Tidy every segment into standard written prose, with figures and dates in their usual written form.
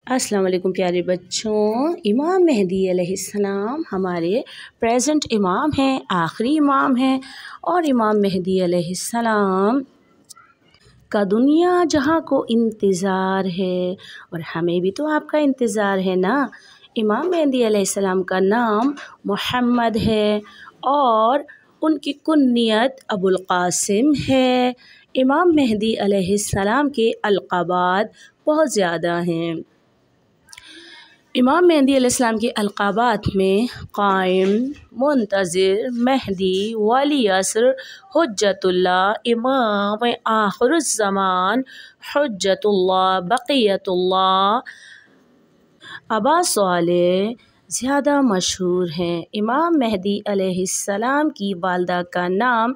السلام علیکم پیارے بچوں، امام مہدی علیہ السلام ہمارے پریزنٹ امام ہیں، آخری امام ہیں، اور امام مہدی علیہ السلام کا دنیا جہاں کو انتظار ہے، اور ہمیں بھی تو آپ کا انتظار ہے نا۔ امام مہدی علیہ السلام کا نام محمد ہے اور ان کی کنیت ابو القاسم ہے۔ امام مہدی علیہ السلام کے القابات بہت زیادہ ہیں۔ امام مہدی علیہ السلام کے القابات میں قائم، منتظر، مہدی، ولی عصر، حجت اللہ، امام آخر الزمان، حجت اللہ، بقیت اللہ، ابا صالح زیادہ مشہور ہیں۔ امام مہدی علیہ السلام کی والدہ کا نام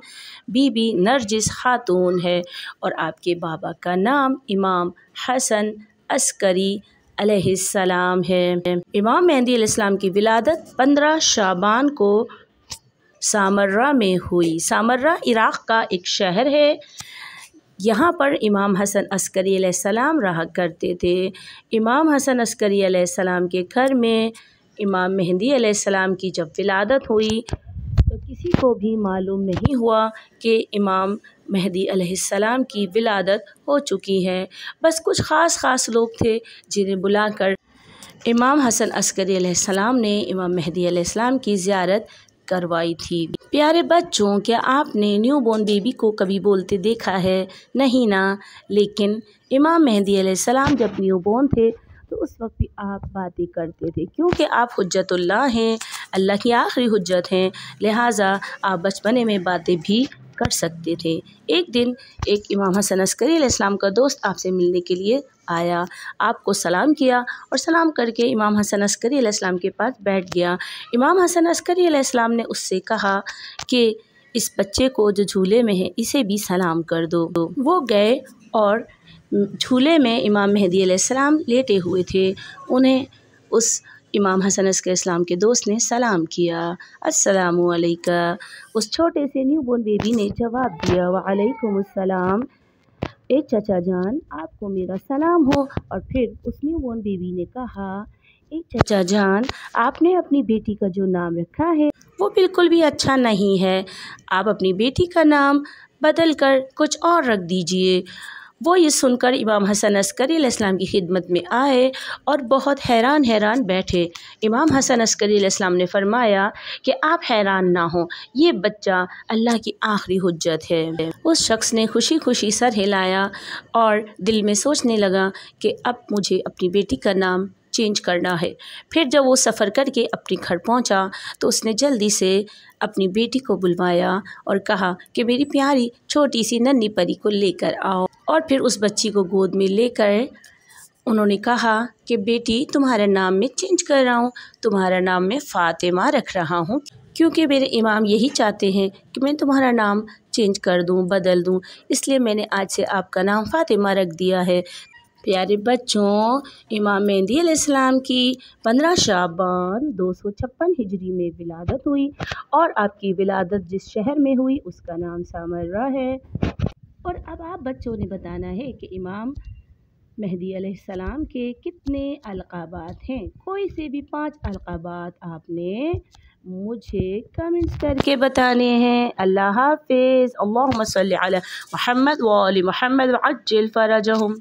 بی بی نرجس خاتون ہے اور آپ کے بابا کا نام امام حسن عسکری علیہ السلام ہے۔ امام مہدی علیہ السلام کی ولادت 15 شعبان کو سامرہ میں ہوئی۔ سامرہ عراق کا ایک شہر ہے۔ یہاں پر امام حسن عسکری علیہ السلام رہا کرتے تھے۔ امام حسن عسکری علیہ السلام کے گھر میں امام مہدی علیہ السلام کی جب ولادت ہوئی تو کسی کو بھی معلوم نہیں ہوا کہ امام مہدی علیہ السلام کی ولادت ہو چکی ہے۔ بس کچھ خاص لوگ تھے جنہیں بلا کر امام حسن عسکری علیہ السلام نے امام مہدی علیہ السلام کی زیارت کروائی تھی۔ پیارے بچوں، کیا آپ نے نیو بورن بیبی کو کبھی بولتے دیکھا ہے؟ نہیں نا، لیکن امام مہدی علیہ السلام جب نیو بورن تھے تو اس وقت بھی آپ باتیں کرتے تھے، کیونکہ آپ حجت اللہ ہیں، اللہ کی آخری حجت ہیں، لہٰذا آپ بچپنے میں باتیں بھی کر سکتے تھے۔ ایک دن ایک امام حسن عسکری علیہ السلام کا دوست آپ سے ملنے کے لیے آیا، آپ کو سلام کیا اور سلام کر کے امام حسن عسکری علیہ السلام کے پاس بیٹھ گیا۔ امام حسن عسکری علیہ السلام نے اس سے کہا کہ اس بچے کو جو جھولے میں ہے اسے بھی سلام کر دو۔ وہ گئے اور جھولے میں امام مہدی علیہ السلام لیٹے ہوئے تھے، انہیں اس امام حسن عسکری السلام کے دوست نے سلام کیا، السلام علیکم۔ اس چھوٹے سے نیو بورن بیبی نے جواب دیا، وعلیکم السلام، اے چچا جان آپ کو میرا سلام ہو۔ اور پھر اس نیو بورن بیبی نے کہا، اے چچا جان آپ نے اپنی بیٹی کا جو نام رکھا ہے وہ بالکل بھی اچھا نہیں ہے، آپ اپنی بیٹی کا نام بدل کر کچھ اور رکھ دیجئے۔ وہ یہ سن کر امام حسن عسکری علیہ السلام کی خدمت میں آئے اور بہت حیران بیٹھے۔ امام حسن عسکری علیہ السلام نے فرمایا کہ آپ حیران نہ ہوں، یہ بچہ اللہ کی آخری حجت ہے۔ اس شخص نے خوشی سر ہلایا اور دل میں سوچنے لگا کہ اب مجھے اپنی بیٹی کا نام چینج کرنا ہے۔ پھر جب وہ سفر کر کے اپنے گھر پہنچا تو اس نے جلدی سے اپنی بیٹی کو بلوایا اور کہا کہ میری پیاری چھوٹی سی ننھی پری کو لے کر آؤ، اور پھر اس بچی کو گود میں لے کر انہوں نے کہا کہ بیٹی تمہارا نام میں چینج کر رہا ہوں، تمہارا نام میں فاطمہ رکھ رہا ہوں، کیونکہ میرے امام یہی چاہتے ہیں کہ میں تمہارا نام چینج کر دوں، بدل دوں، اس لیے میں نے آج سے آپ کا نام فاطمہ رکھ دیا ہے۔ پیارے بچوں، امام مہدی علیہ السلام کی 15 شعبان 256 ہجری میں ولادت ہوئی اور آپ کی ولادت جس شہر میں ہوئی اس کا نام سامرہ ہے۔ اور اب آپ بچوں نے بتانا ہے کہ امام مہدی علیہ السلام کے کتنے القابات ہیں۔ کوئی سے بھی 5 القابات آپ نے مجھے کمنٹس کر کے بتانے ہیں۔ اللہ حافظ۔ اللہم صلی علی محمد و آل محمد وعجل فرجہم۔